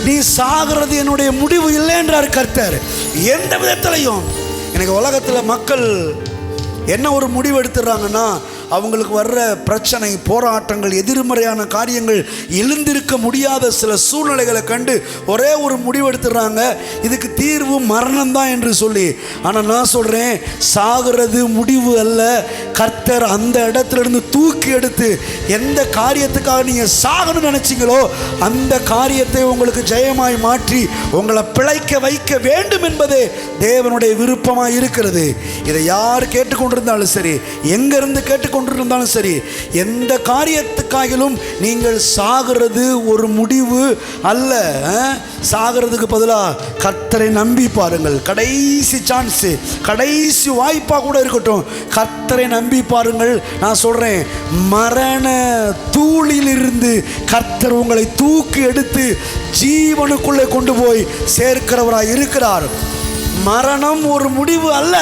நீ சாகிறது என்னுடைய முடிவு இல்லை என்றார் கர்த்தர். எந்த விதத்திலையும் எனக்கு உலகத்தில் மக்கள் என்ன ஒரு முடிவு எடுத்துடுறாங்கன்னா, அவங்களுக்கு வர்ற பிரச்சனை, போராட்டங்கள், எதிர்மறையான காரியங்கள், எழுந்திருக்க முடியாத சில சூழ்நிலைகளை கண்டு ஒரே ஒரு முடிவு எடுத்துடுறாங்க, இதுக்கு தீர்வு மரணம் தான் என்று சொல்லி. ஆனால் நான் சொல்கிறேன், சாகிறது முடிவு அல்ல. கர்த்தர் அந்த இடத்துல இருந்து தூக்கி எடுத்து எந்த காரியத்துக்காக நீங்கள் சாகணும்னு நினச்சிங்களோ அந்த காரியத்தை உங்களுக்கு ஜெயமாய் மாற்றி உங்களை பிழைக்க வைக்க வேண்டும் என்பதே தேவனுடைய விருப்பமாக இருக்கிறது. இதை யார் கேட்டுக்கொண்டிருந்தாலும் சரி, எங்கிருந்து கேட்டுக்கொண்டிருந்தாலும் சரி, எந்த காரியத்துக்காகிலும் நீங்கள் சாகிறது ஒரு முடிவு அல்ல. சாகிறதுக்கு பதிலாக கர்த்தரை நம்பி பாருங்கள். கடைசி சான்ஸு, கடைசி வாய்ப்பாக கூட இருக்கட்டும், கர்த்தரை நம்பி பாருங்கள். நான் சொல்கிறேன், மரண தூளிலிருந்து கர்த்தர் உங்களை தூக்கி எடுத்து ஜீவனுக்குள்ளே கொண்டு போய் சேர்க்கிறவராய் இருக்கிறார். மரணம் ஒரு முடிவு அல்ல.